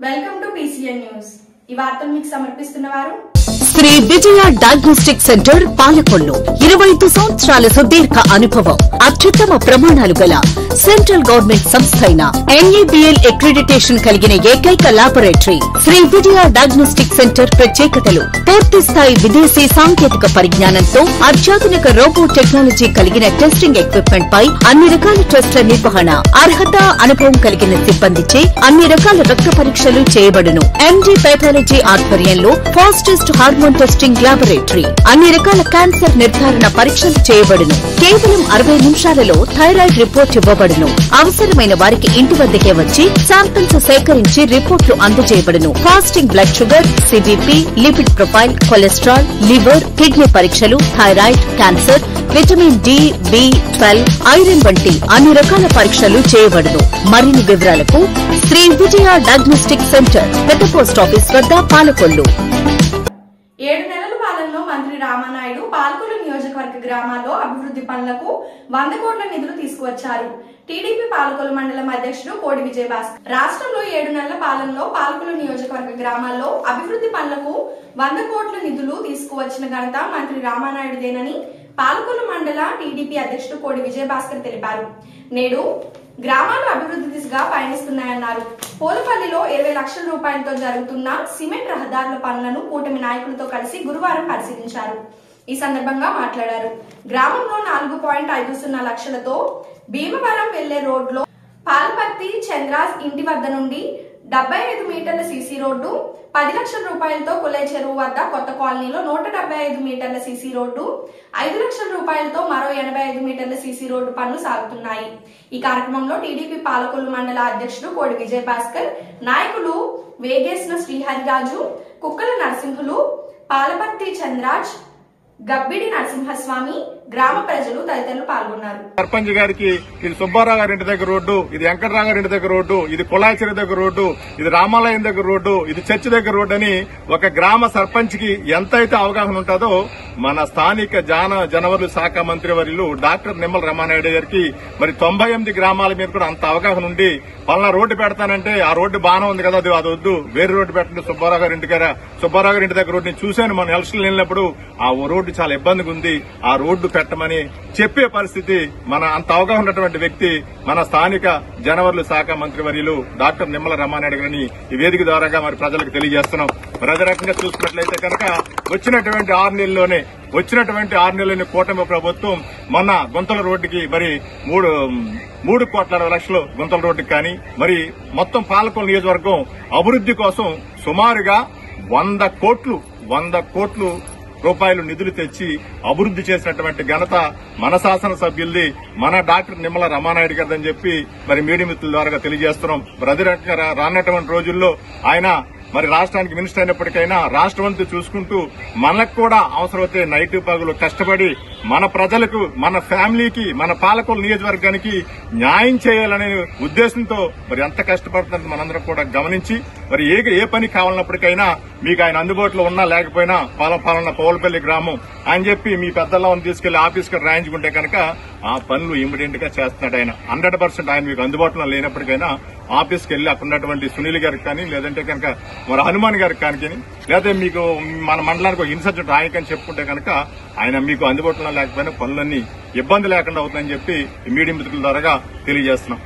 Welcome to PCN news. ఈ వార్తను మీకు సమర్పిస్తున్నవారు శ్రీ విజయ డయాగ్నోస్టిక్ సెంటర్ పాలకొల్లు. 25 సంవత్సరాల సుదీర్ఘ అనుభవం, అత్యుత్తమ ప్రమాణాలు గల సెంట్రల్ గవర్నమెంట్ సంస్థ అయిన NABL అక్రిడిటేషన్ కలిగిన ఏకైక laboratory Shri Vijaya diagnostic centre. ప్రత్యేకతలు: పూర్తి స్థాయి విదేశీ సాంకేతిక పరిజ్ఞానంతో అత్యాధునిక రోబో టెక్నాలజీ కలిగిన టెస్టింగ్ ఎక్విప్మెంట్ పై అన్ని రకాల టెస్టుల నిర్వహణ, అర్హత, అనుభవం కలిగిన సిబ్బందిచే అన్ని రకాల రక్త పరీక్షలు చేయబడును. MD పెథాలజీ ఆధ్వర్యంలో ఫాస్టెస్ట్ హార్మోన్ టెస్టింగ్ లాబొరేటరీ, అన్ని రకాల క్యాన్సర్ నిర్ధారణ పరీక్షలు చేయబడును. కేవలం 60 నిమిషాలలో థైరాయిడ్ రిపోర్ట్ ఇవ్వబడును. అవసరమైన వారికి ఇంటి వద్దకే వచ్చి శాంపిల్స్ సేకరించి రిపోర్టులు అందజేయబడును. Fasting blood sugar, CBP, lipid profile, cholesterol, liver, kidney పరీక్షలు, thyroid, cancer, vitamin D, B12, iron వంటి అన్ని రకాల పరీక్షలు చేయబడును. మరిన్ని వివరాలకు శ్రీ విజయ డయాగ్నోస్టిక్ సెంటర్, పెద్ద పోస్ట్ ఆఫీస్ వద్ద, పాలకొల్లు. 7 నెలల పాలనలో మంత్రి రామానాయుడు పాలకొల్లు నియోజకవర్గ గ్రామాల్లో అభివృద్ధి పనులకు 100 కోట్ల నిధులు తీసుకువచ్చారు. టీడీపీ పాలకొల్లు మండలం అధ్యక్షుడు కోడి విజయభాస్కర్ రాష్ట్రంలో 7 నెలల పాలనలో పాలకొల్లు నియోజకవర్గ గ్రామాల్లో అభివృద్ధి పనులకు 100 కోట్ల నిధులు తీసుకువచ్చిన ఘనత మంత్రి రామానాయుడుదేనని పాలకొల్లు మండల టీడీపీ అధ్యక్షుడు కోడి విజయభాస్కర్ తెలిపారు. నేడు గ్రామాలు అభివృద్ధి దిశగా పయనిస్తున్నాయన్నారు. పోలపల్లిలో 20 లక్షల రూపాయలతో జరుగుతున్న సిమెంట్ రహదారుల పనులను కూటమి నాయకులతో కలిసి గురువారం పరిశీలించారు. ఈ సందర్భంగా మాట్లాడారు. గ్రామంలో 4.50 లక్షలతో భీమవరం వెళ్లే రోడ్లో పాల్పత్తి చంద్రాజ్ ఇంటి వద్ద నుండి 75 మీటర్ల సీసీ రోడ్డు, 10 లక్షల రూపాయలతో కులై చెరువు వద్ద కొత్త కాలనీలో 175 మీటర్ల సీసీ రోడ్డు, 5 లక్షల రూపాయలతో మరో 85 మీటర్ల సీసీ రోడ్డు పనులు సాగుతున్నాయి. ఈ కార్యక్రమంలో టీడీపీ పాలకొల్లు మండల అధ్యక్షుడు కోడి విజయభాస్కర్, నాయకులు వేగేసిన శ్రీహరిరాజు, కుక్కల నరసింహులు, పాలపత్తి చంద్రాజ్, గబ్బిడి నరసింహస్వామి, గ్రామ ప్రజలు తదితరులు పాల్గొన్నారు. సర్పంచ్ గారికి ఇది సుబ్బారావు గారి ఇంటి దగ్గర రోడ్డు, ఇది వెంకటరావు గారి ఇంటి దగ్గర రోడ్డు, ఇది కుళాయిచెరు దగ్గర రోడ్డు, ఇది రామాలయం దగ్గర రోడ్డు, ఇది చర్చి దగ్గర రోడ్డు అని ఒక గ్రామ సర్పంచ్ కి ఎంతైతే అవగాహన ఉంటుందో మన స్థానిక జనవరుల శాఖ మంత్రి వర్యులు డాక్టర్ నిమ్మల రమానాయుడు గారికి మరి 98 గ్రామాల మీద కూడా అంత అవగాహన ఉండి పలానా రోడ్డు పెడతానంటే ఆ రోడ్డు బాగానే ఉంది కదా, అది వద్దు, వేరే రోడ్డు పెట్టండి సుబ్బారావు గారి ఇంటి దగ్గర రోడ్డు నేను చూశాను. మన ఎలక్షన్ వెళ్ళినప్పుడు ఆ రోడ్డు చాలా ఇబ్బందిగా ఉంది, ఆ రోడ్డు పెట్టమని చెప్పే పరిస్థితి మన అంత అవగాహన ఉన్నటువంటి వ్యక్తి మన స్థానిక జనవరుల శాఖ మంత్రి వర్యులు డాక్టర్ నిమ్మల రమానాయుడు గారిని ఈ వేదిక ద్వారాగా మరి ప్రజలకు తెలియజేస్తున్నాం. మరి అదే రకంగా చూసుకున్నట్లయితే కనుక వచ్చినటువంటి 6 నెలల్లోనే కూటమి ప్రభుత్వం మొన్న గుంతల రోడ్డుకి మరి 3,60,00,000 గుంతల రోడ్డుకి కానీ మరి మొత్తం పాలకొల్లు నియోజకవర్గం అభివృద్ది కోసం సుమారుగా 100 కోట్లు రూపాయలు నిధులు తెచ్చి అభివృద్ది చేసినటువంటి ఘనత మన శాసనసభ్యులది, మన డాక్టర్ నిమ్మల రమానాయుడు గారిదని చెప్పి మరి మీడియా మిత్రుల ద్వారా తెలియజేస్తున్నాం. మరి అదే రకంగా రానటువంటి రోజుల్లో ఆయన మరి రాష్ట్రానికి మినిస్టర్ అయినప్పటికైనా రాష్ట్రమంతా చూసుకుంటూ మనకు కూడా అవసరమైతే నైట్ పగులు కష్టపడి మన ప్రజలకు, మన ఫ్యామిలీకి, మన పాలకొల్లు నియోజకవర్గానికి న్యాయం చేయాలనే ఉద్దేశంతో మరి ఎంత కష్టపడుతున్నది మనందరం కూడా గమనించి మరి ఏ పని కావాలన్నప్పటికైనా మీకు ఆయన అందుబాటులో ఉన్నా లేకపోయినా పాలన పౌలపల్లి గ్రామం అని చెప్పి మీ పెద్దలను తీసుకెళ్లి ఆఫీస్కి రాయించుకుంటే కనుక ఆ పనులు ఇమ్మీడియట్ గా చేస్తున్నాడు ఆయన. 100% ఆయన మీకు అందుబాటులో లేనప్పటికైనా ఆఫీస్కి వెళ్లి అక్కడ ఉన్నటువంటి సునీల్ గారికి కానీ లేదంటే కనుక మరి హనుమాన్ గారికి కానీ లేదా మీకు మన మండలానికి ఒక ఇన్సర్జెంట్ రాయకని చెప్పుకుంటే కనుక ఆయన మీకు అందుబాటులో లేకపోయినా పనులన్నీ ఇబ్బంది లేకుండా అవుతుందని చెప్పి మీడియా మిత్రుల ద్వారా తెలియజేస్తున్నాం.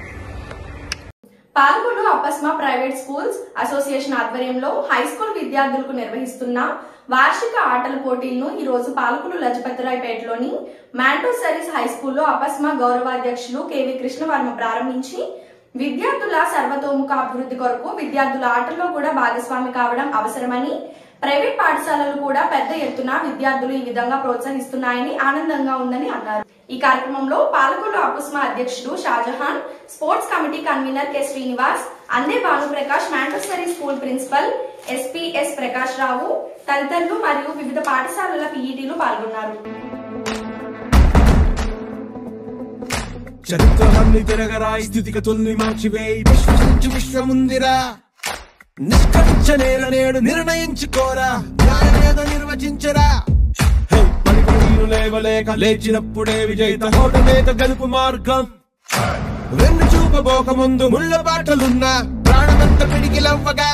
పాలకొల్లు అప్పస్మా ప్రైవేట్ స్కూల్స్ అసోసియేషన్ ఆధ్వర్యంలో హైస్కూల్ విద్యార్థులకు నిర్వహిస్తున్న వార్షిక ఆటల పోటీలను ఈ రోజు పాలకొల్లు లజపతిరాయపేటలోని మాంటోసరీస్ హైస్కూల్లో అప్పస్మా గౌరవాధ్యక్షులు KV కృష్ణవర్మ ప్రారంభించి విద్యార్థుల సర్వతోముఖ అభివృద్ధి కొరకు విద్యార్థుల ఆటల్లో కూడా భాగస్వామి కావడం అవసరమని, ప్రైవేట్ పాఠశాలలు కూడా పెద్ద ఎత్తున విద్యార్థులు ఈ విధంగా ప్రోత్సహిస్తున్నాయని ఆనందంగా ఉందని అన్నారు. ఈ కార్యక్రమంలో పాలకొల్లు అప్పస్మా అధ్యక్షుడు Shahjahan, sports committee convener K Srinivas, Ande Bhanuprakash, Montessori school principal SPS Prakash Rao తదితరులు మరియు వివిధ పాఠశాలల PETలు పాల్గొన్నారు. చరిత్రలన్నీ తిరగరాయి, స్థితిగతుల్ని మార్చివేయి, విశ్వసించు విశ్వముందిరా, నిష్కరించనేల నేడు నిర్ణయించుకోరా, న్యాయమేదో నిర్వచించరా. పలుకులు లేవలేక లేచినప్పుడే విజయిత హోటలేక గెలుపు మార్గం. వెన్ను చూపబోక ముందు ముళ్ళ బాటలున్నా ప్రాణమంత పిడికిలవ్వగా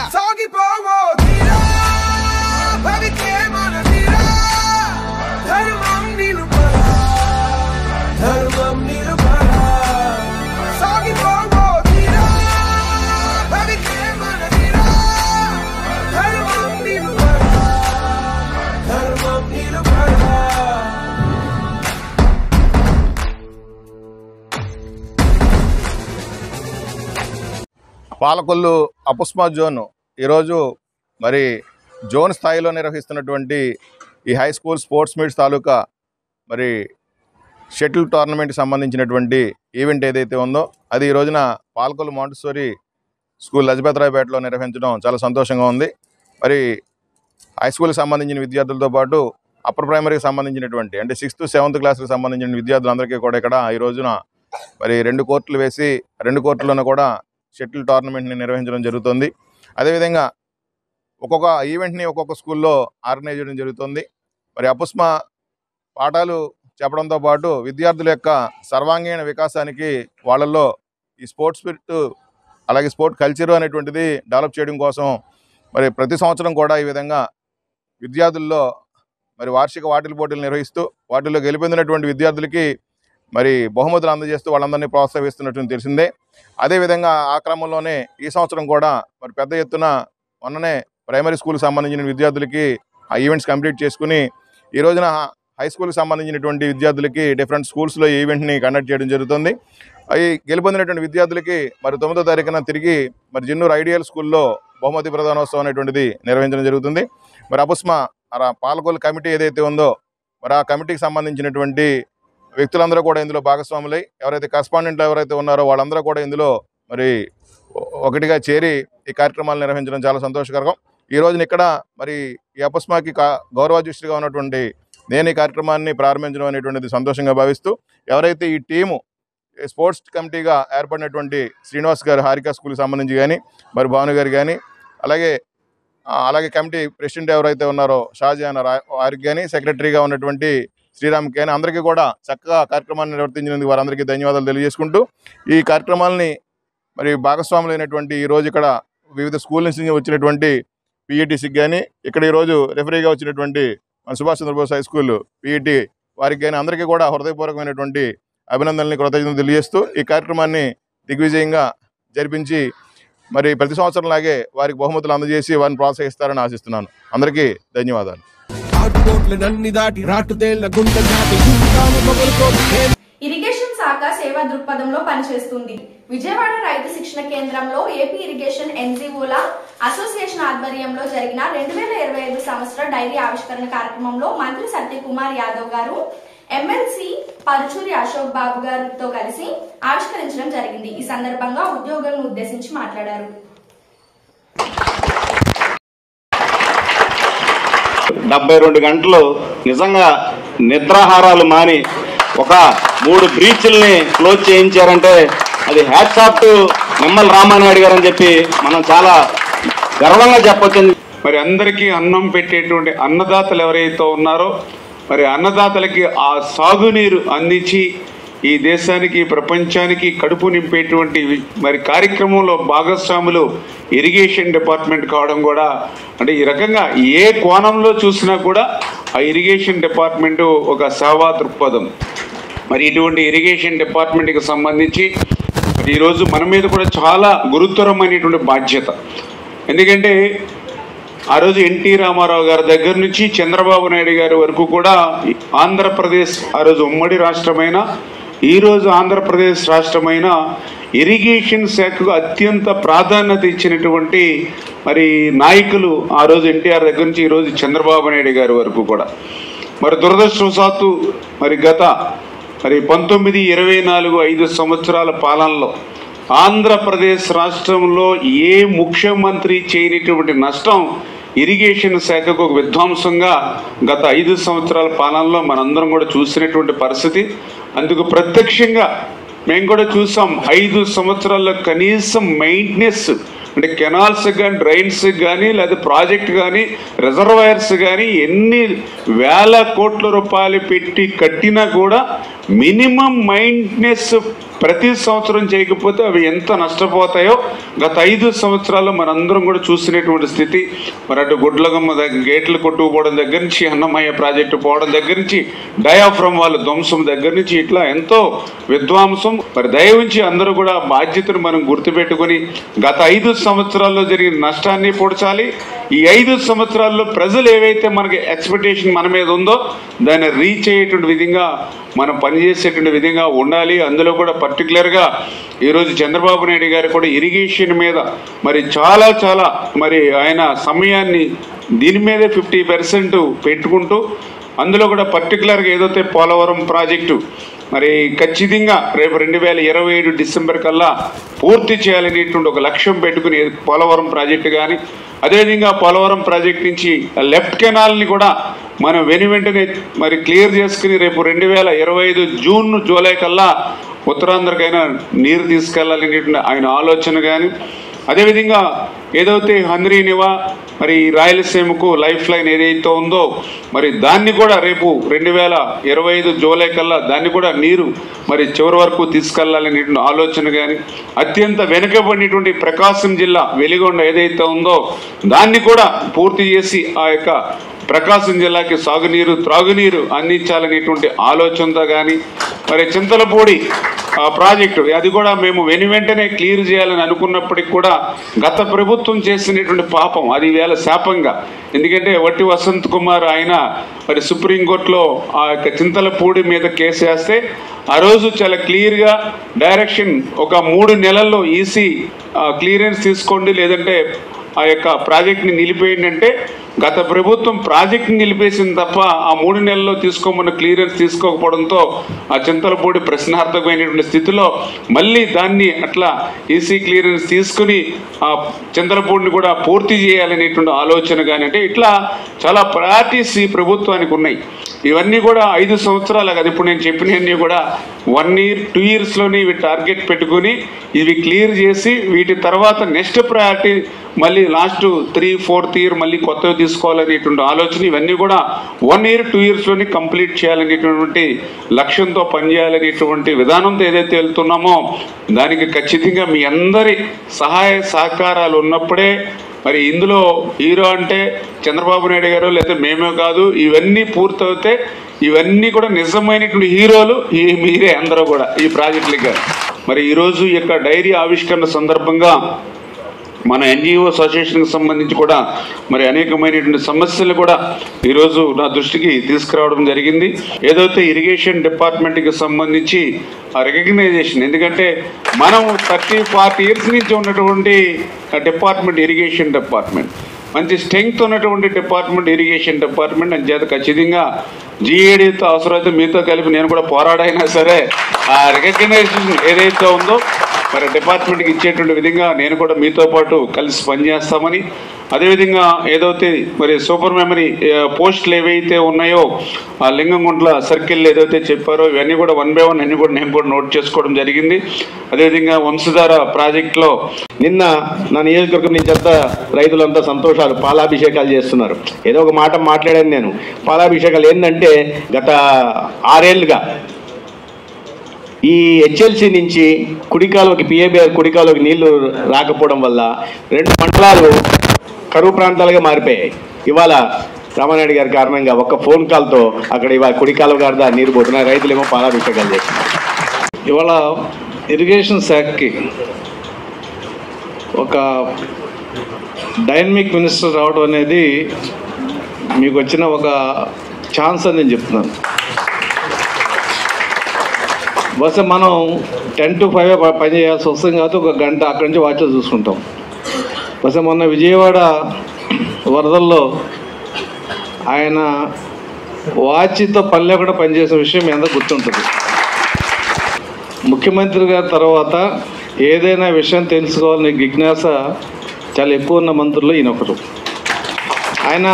పాలకొల్లు అపుస్మా జోన్ ఈరోజు మరి జోన్ స్థాయిలో నిర్వహిస్తున్నటువంటి ఈ హై స్కూల్ స్పోర్ట్స్ మీట్స్ తాలూకా మరి షటిల్ టోర్నమెంట్కి సంబంధించినటువంటి ఈవెంట్ ఏదైతే ఉందో అది ఈ రోజున పాలకొల్లు మాంటిసోరీ స్కూల్ లజపతిరాయపేటలో నిర్వహించడం చాలా సంతోషంగా ఉంది. మరి హై స్కూల్కి సంబంధించిన విద్యార్థులతో పాటు అప్పర్ ప్రైమరీకి సంబంధించినటువంటి అంటే 6th 7th క్లాస్కి సంబంధించిన విద్యార్థులందరికీ కూడా ఇక్కడ ఈ రోజున మరి 2 కోర్టులు వేసి 2 కోర్టుల్లోనూ కూడా షటిల్ టోర్నమెంట్ని నిర్వహించడం జరుగుతుంది. అదేవిధంగా ఒక్కొక్క ఈవెంట్ని ఒక్కొక్క స్కూల్లో ఆర్గనైజ్ చేయడం జరుగుతుంది. మరి అపుస్మా పాఠాలు చెప్పడంతో పాటు విద్యార్థుల యొక్క సర్వాంగీణ వికాసానికి వాళ్ళల్లో ఈ స్పోర్ట్స్ స్పిరిట్ అలాగే స్పోర్ట్ కల్చర్ అనేటువంటిది డెవలప్ చేయడం కోసం మరి ప్రతి సంవత్సరం కూడా ఈ విధంగా విద్యార్థుల్లో మరి వార్షిక వాటిల పోటీలు నిర్వహిస్తూ వాటిల్లో గెలుపొందినటువంటి విద్యార్థులకి మరి బహుమతులు అందజేస్తూ వాళ్ళందరినీ ప్రోత్సహిస్తున్నట్టు తెలిసిందే. అదేవిధంగా ఆ క్రమంలోనే ఈ సంవత్సరం కూడా మరి పెద్ద ఎత్తున మొన్ననే ప్రైమరీ స్కూల్కి సంబంధించిన విద్యార్థులకి ఆ ఈవెంట్స్ కంప్లీట్ చేసుకుని ఈ రోజున హై స్కూల్కి సంబంధించినటువంటి విద్యార్థులకి డిఫరెంట్ స్కూల్స్లో ఈ ఈవెంట్ని కండక్ట్ చేయడం జరుగుతుంది. అవి గెలుపొందినటువంటి విద్యార్థులకి మరి 9వ తారీఖున తిరిగి మరి జిన్నూరు ఐడియల్ స్కూల్లో బహుమతి ప్రదానోత్సవం అనేటువంటిది నిర్వహించడం జరుగుతుంది. మరి అపుస్మా పాలకొల్లు కమిటీ ఏదైతే ఉందో మరి ఆ కమిటీకి సంబంధించినటువంటి వ్యక్తులందరూ కూడా ఇందులో భాగస్వాములై ఎవరైతే కరస్పాండెంట్లు ఎవరైతే ఉన్నారో వాళ్ళందరూ కూడా ఇందులో మరి ఒకటిగా చేరి ఈ కార్యక్రమాలు నిర్వహించడం చాలా సంతోషకరం. ఈ రోజున ఇక్కడ మరి ఈ అపుస్మాకి గౌరవాధ్యక్షుడిగా ఉన్నటువంటి నేను ఈ కార్యక్రమాన్ని ప్రారంభించడం అనేటువంటిది సంతోషంగా భావిస్తూ ఎవరైతే ఈ టీము స్పోర్ట్స్ కమిటీగా ఏర్పడినటువంటి శ్రీనివాస్ గారు హారికా స్కూల్కి సంబంధించి కానీ మరి భాను గారు కానీ అలాగే కమిటీ ప్రెసిడెంట్ ఎవరైతే ఉన్నారో షాజహాన్ వారికి కానీ సెక్రటరీగా ఉన్నటువంటి శ్రీరామ్కి కానీ అందరికీ కూడా చక్కగా కార్యక్రమాన్ని నిర్వర్తించినందుకు వారందరికీ ధన్యవాదాలు తెలియజేసుకుంటూ ఈ కార్యక్రమాలని మరి భాగస్వాములైనటువంటి ఈరోజు ఇక్కడ వివిధ స్కూల్ నుంచి వచ్చినటువంటి పీఈటీసీకి కానీ ఇక్కడ ఈరోజు రెఫరీగా వచ్చినటువంటి Subhash Chandrabose high school PET వారికి కానీ అందరికీ కూడా హృదయపూర్వకమైనటువంటి అభినందనల్ని కృతజ్ఞతలు తెలియజేస్తూ ఈ కార్యక్రమాన్ని దిగ్విజయంగా జరిపించి మరి ప్రతి సంవత్సరం లాగే వారికి బహుమతులు అందజేసి వారిని ప్రోత్సహిస్తారని ఆశిస్తున్నాను. అందరికీ ధన్యవాదాలు. ఇరిగేషన్ శాఖ సేవా దృక్పథంలో పనిచేస్తుంది. విజయవాడ రైతు శిక్షణ కేంద్రంలో ఏపీ ఇరిగేషన్ ఎన్జీఓల అసోసియేషన్ ఆధ్వర్యంలో జరిగిన 2025 సంవత్సర డైరీ ఆవిష్కరణ కార్యక్రమంలో మంత్రి సత్యకుమార్ యాదవ్ గారు ఎమ్మెల్సీ పరుచూరి అశోక్ బాబు గారితో కలిసి ఆవిష్కరించడం జరిగింది. ఈ సందర్భంగా ఉద్యోగులను ఉద్దేశించి మాట్లాడారు. 72 గంటలు నిజంగా నిద్రాహారాలు మాని ఒక 3 బ్రీచ్ల్ని క్లోజ్ చేయించారంటే అది hats off to Nimmala Ramanaidu గారు అని చెప్పి మనం చాలా గర్వంగా చెప్పొచ్చు. మరి అందరికీ అన్నం పెట్టేటువంటి అన్నదాతలు ఎవరైతే ఉన్నారో మరి అన్నదాతలకి ఆ సాగునీరు అందించి ఈ దేశానికి ప్రపంచానికి కడుపు నింపేటువంటి మరి కార్యక్రమంలో భాగస్వాములు ఇరిగేషన్ డిపార్ట్మెంట్ కావడం కూడా అంటే ఈ రకంగా ఏ కోణంలో చూసినా కూడా ఆ ఇరిగేషన్ డిపార్ట్మెంటు ఒక సేవా దృక్పథం. మరి ఇటువంటి ఇరిగేషన్ డిపార్ట్మెంట్కి సంబంధించి ఈరోజు మన మీద కూడా చాలా గురుతరమైనటువంటి బాధ్యత. ఎందుకంటే ఆ రోజు ఎన్టీ రామారావు గారి దగ్గర నుంచి చంద్రబాబు నాయుడు గారి వరకు కూడా ఆంధ్రప్రదేశ్ ఆ రోజు ఉమ్మడి రాష్ట్రమైన ఈరోజు ఆంధ్రప్రదేశ్ రాష్ట్రమైన ఇరిగేషన్ శాఖకు అత్యంత ప్రాధాన్యత ఇచ్చినటువంటి మరి నాయకులు ఆ రోజు ఎన్టీఆర్ దగ్గర నుంచి ఈరోజు చంద్రబాబు నాయుడు గారి వరకు కూడా. మరి దురదృష్టవశాత్తు మరి గత 19, 24, 5 సంవత్సరాల పాలనలో ఆంధ్రప్రదేశ్ రాష్ట్రంలో ఏ ముఖ్యమంత్రి చేయనటువంటి నష్టం ఇరిగేషన్ శాఖకు ఒక విధ్వంసంగా గత 5 సంవత్సరాల పాలనలో మనందరం కూడా చూసినటువంటి పరిస్థితి. అందుకు ప్రత్యక్షంగా మేము కూడా చూసాం. 5 సంవత్సరాల్లో కనీసం మెయింటెనెన్స్ అంటే కెనాల్స్ కానీ డ్రైన్స్ కానీ లేదా ప్రాజెక్ట్ కానీ రిజర్వాయర్స్ కానీ ఎన్ని వేల కోట్ల రూపాయలు పెట్టి కట్టినా కూడా మినిమం మెయింటెనెన్స్ ప్రతి సంవత్సరం చేయకపోతే అవి ఎంత నష్టపోతాయో గత 5 సంవత్సరాల్లో మనందరం కూడా చూసినటువంటి స్థితి. మరి అటు గుడ్లగమ్మ గేట్లు కొట్టుకుపోవడం దగ్గర నుంచి అన్నమయ్య ప్రాజెక్టు పోవడం దగ్గర నుంచి డయాఫ్రమ్ వాళ్ళ ధ్వంసం దగ్గర నుంచి ఇట్లా ఎంతో విధ్వంసం. మరి దయవుంచి అందరూ కూడా బాధ్యతను మనం గుర్తుపెట్టుకొని గత 5 సంవత్సరాల్లో జరిగిన నష్టాన్ని పూడ్చాలి. ఈ 5 సంవత్సరాల్లో ప్రజలు ఏవైతే మనకి ఎక్స్పెక్టేషన్ మన మీద ఉందో దాన్ని రీచ్ అయ్యేటువంటి విధంగా మనం పనిచేసేటువంటి విధంగా ఉండాలి. అందులో కూడా పర్టికులర్గా ఈరోజు చంద్రబాబు నాయుడు గారు కూడా ఇరిగేషన్ మీద మరి చాలా మరి ఆయన సమయాన్ని దీని మీదే 50% పెట్టుకుంటూ అందులో కూడా పర్టికులర్గా ఏదైతే పోలవరం ప్రాజెక్టు మరి ఖచ్చితంగా రేపు 2027 డిసెంబర్ కల్లా పూర్తి చేయాలనేటువంటి ఒక లక్ష్యం పెట్టుకుని పోలవరం ప్రాజెక్టు కానీ అదేవిధంగా పోలవరం ప్రాజెక్ట్ నుంచి లెఫ్ట్ కెనాల్ని కూడా మనం వెంటనే మరి క్లియర్ చేసుకుని రేపు 2025 జూన్ జూలై కల్లా ఉత్తరాంధ్రకైనా నీరు తీసుకెళ్లాలనేటువంటి ఆయన ఆలోచన కానీ అదేవిధంగా ఏదైతే హంద్రీనివా మరి రాయలసీమకు లైఫ్ లైన్ ఏదైతే ఉందో మరి దాన్ని కూడా రేపు 2025 జూలై కల్లా దాన్ని కూడా నీరు మరి చివరి వరకు తీసుకెళ్లాలనేటువంటి ఆలోచన కానీ అత్యంత వెనుకబడినటువంటి ప్రకాశం జిల్లా వెలిగొండ ఏదైతే ఉందో దాన్ని కూడా పూర్తి చేసి ఆ యొక్క ప్రకాశం జిల్లాకి సాగునీరు త్రాగునీరు అందించాలనేటువంటి ఆలోచనతో కానీ మరి చింతలపూడి ప్రాజెక్టు అది కూడా మేము వెంటనే క్లియర్ చేయాలని అనుకున్నప్పటికి కూడా గత ప్రభుత్వం చేసినటువంటి పాపం అది వేళ శాపంగా ఎందుకంటే వట్టి వసంత్ కుమార్ ఆయన మరి సుప్రీంకోర్టులో ఆ యొక్క చింతలపూడి మీద కేసు వేస్తే ఆ రోజు చాలా క్లియర్గా డైరెక్షన్ ఒక 3 నెలల్లో ఈసీ క్లియరెన్స్ తీసుకోండి లేదంటే ఆ యొక్క ప్రాజెక్ట్ని నిలిపేయండి అంటే గత ప్రభుత్వం ప్రాజెక్ట్ని నిలిపేసింది తప్ప ఆ 3 నెలల్లో తీసుకోమన్న క్లియరెన్స్ తీసుకోకపోవడంతో ఆ చింతలపూడి ప్రశ్నార్థకమైనటువంటి స్థితిలో మళ్ళీ దాన్ని అట్లా ఈసీ క్లియరెన్స్ తీసుకుని ఆ చింతలపూడిని కూడా పూర్తి చేయాలనేటువంటి ఆలోచన కానీ అంటే ఇట్లా చాలా ప్రయారిటీస్ ఈ ప్రభుత్వానికి ఉన్నాయి. ఇవన్నీ కూడా 5 సంవత్సరాలు కదా ఇప్పుడు నేను చెప్పినవన్నీ కూడా 1 ఇయర్ 2 ఇయర్స్లోనే ఇవి టార్గెట్ పెట్టుకుని ఇవి క్లియర్ చేసి వీటి తర్వాత నెక్స్ట్ ప్రయారిటీ మళ్ళీ లాస్ట్ 3-4th ఇయర్ మళ్ళీ కొత్తవి తీసుకోవాలనేటువంటి ఆలోచన ఇవన్నీ కూడా 1 ఇయర్ 2 ఇయర్స్లోనే కంప్లీట్ చేయాలనేటువంటి లక్ష్యంతో పనిచేయాలనేటువంటి విధానంతో ఏదైతే వెళ్తున్నామో దానికి ఖచ్చితంగా మీ అందరి సహాయ సహకారాలు ఉన్నప్పుడే మరి ఇందులో హీరో అంటే చంద్రబాబు నాయుడు గారు లేదా మేమే కాదు ఇవన్నీ పూర్తవుతే ఇవన్నీ కూడా నిజమైనటువంటి హీరోలు మీరే అందరూ కూడా ఈ ప్రాజెక్టులకి. మరి ఈరోజు ఈ యొక్క డైరీ ఆవిష్కరణ సందర్భంగా మన ఎన్జిఓ అసోసియేషన్కి సంబంధించి కూడా మరి అనేకమైనటువంటి సమస్యలు కూడా ఈరోజు నా దృష్టికి తీసుకురావడం జరిగింది. ఏదైతే ఇరిగేషన్ డిపార్ట్మెంట్కి సంబంధించి ఆ రికగ్నైజేషన్ ఎందుకంటే మనం 30-40 ఇయర్స్ నుంచి ఉన్నటువంటి డిపార్ట్మెంట్ ఇరిగేషన్ డిపార్ట్మెంట్ మంచి స్ట్రెంగ్త్ ఉన్నటువంటి డిపార్ట్మెంట్ ఇరిగేషన్ డిపార్ట్మెంట్ అని చేత ఖచ్చితంగా జీఏడీతో అవసరమైతే మీతో కలిపి నేను కూడా పోరాడైనా సరే ఆ రికగ్నైజేషన్ ఏదైతే ఉందో మరి డిపార్ట్మెంట్కి ఇచ్చేటువంటి విధంగా నేను కూడా మీతో పాటు కలిసి పనిచేస్తామని అదేవిధంగా ఏదైతే మరి సూపర్ మెమరీ పోస్టులు ఏవైతే ఉన్నాయో ఆ లింగంగుంట్ల సర్కిల్ ఏదైతే చెప్పారో ఇవన్నీ కూడా 1 by 1 అన్ని కూడా నేను కూడా నోట్ చేసుకోవడం జరిగింది. అదేవిధంగా వంశధార ప్రాజెక్టులో నిన్న నా నియోజకవర్గం నుంచి అంతా రైతులంతా సంతోషాలు పాలాభిషేకాలు చేస్తున్నారు. ఏదో ఒక మాట మాట్లాడాను నేను. పాలాభిషేకాలు ఏంటంటే గత 6 ఏళ్ళుగా ఈ హెచ్ఎల్సి నుంచి కుడికాలువకి పిఏబిఆర్ కుడికాలువకి నీళ్లు రాకపోవడం వల్ల 2 మండలాలు కరువు ప్రాంతాలుగా మారిపోయాయి. ఇవాళ రామానాయుడు గారి కారణంగా ఒక్క ఫోన్ కాల్తో అక్కడ ఇవాళ కుడికాలువ గారిదా నీరు పోతున్నాయి, రైతులేమో పాలాభిషేకాలు చేస్తున్నారు. ఇవాళ ఇరిగేషన్ శాఖకి ఒక డైనమిక్ మినిస్టర్ రావడం అనేది మీకు వచ్చిన ఒక ఛాన్స్ అని నేను చెప్తున్నాను. బహుశా మనం 10 to 5 పని చేయాల్సి వస్తుంది కాబట్టి 1 గంట అక్కడి నుంచి వాచ్లో చూసుకుంటాం. బహుశా మొన్న విజయవాడ వరదల్లో ఆయన వాచ్తో పని లేకుండా పనిచేసిన విషయం మీ అందరూ గుర్తుంటుంది. ముఖ్యమంత్రి గారి తర్వాత ఏదైనా విషయం తెలుసుకోవాలని జిజ్ఞాస చాలా ఎక్కువ ఉన్న మంత్రులు ఈయన ఒకరు. ఆయన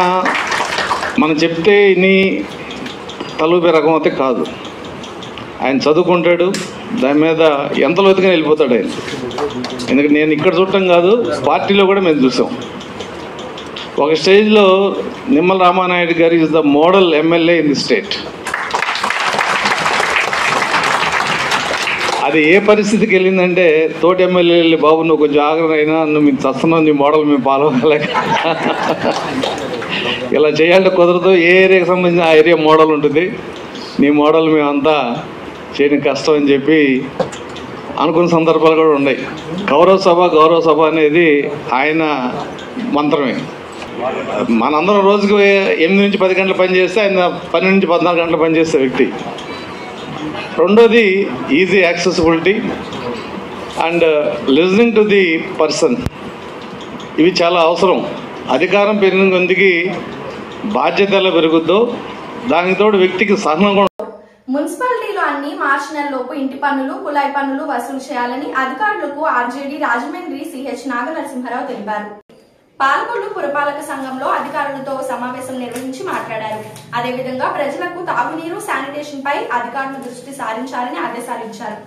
మనం చెప్తే ఇన్ని తలూపే రకం అయితే కాదు. ఆయన చదువుకుంటాడు, దాని మీద ఎంత లోతుగా వెళ్ళిపోతాడు ఆయన. ఎందుకంటే నేను ఇక్కడ చూడటం కాదు, పార్టీలో కూడా మేము చూసాం. ఒక స్టేజ్లో నిమ్మల రామానాయుడు గారు is the model MLA in the state. అది ఏ పరిస్థితికి వెళ్ళిందంటే తోటి ఎమ్మెల్యే వెళ్ళి బాబు నువ్వు కొంచెం ఆగ్రహం అయినా నువ్వు మీకు చస్తున్నావు, నీ మోడల్ మేము ఫాలో అవ్వలేక ఇలా చేయాలంటే కుదరదు. ఏ ఏరియాకి సంబంధించిన ఆ ఏరియా మోడల్ ఉంటుంది, నీ మోడల్ మేమంతా చేయడం కష్టం అని చెప్పి అనుకున్న సందర్భాలు కూడా ఉన్నాయి. గౌరవ సభ అనేది ఆయన మంత్రమే. మనందరం రోజుకి 8 నుంచి 10 గంటలు పనిచేస్తే ఆయన 12 నుంచి 14 గంటలు పనిచేసే వ్యక్తి. రెండోది easy accessibility and listening to the person. ఇవి చాలా అవసరం. అధికారం పెరిగిన కొద్దికి బాధ్యత ఎలా పెరుగుద్దో దానికి తోడు వ్యక్తికి సహనం కూడా. మున్సిపాలిటీలో అన్ని మార్చి నెలలోపు ఇంటి పన్నులు, కుళాయి పన్నులు వసూలు చేయాలని అధికారులకు ఆర్జేడీ రాజమండ్రి సిహెచ్ నాగనరసింహారావు తెలిపారు. పాలకొల్లు పురపాలక సంఘంలో అధికారులతో సమావేశం నిర్వహించి మాట్లాడారు. అదేవిధంగా ప్రజలకు తాగునీరు, శానిటేషన్ పై అధికారులు దృష్టి సారించాలని ఆదేశాలు ఇచ్చారు.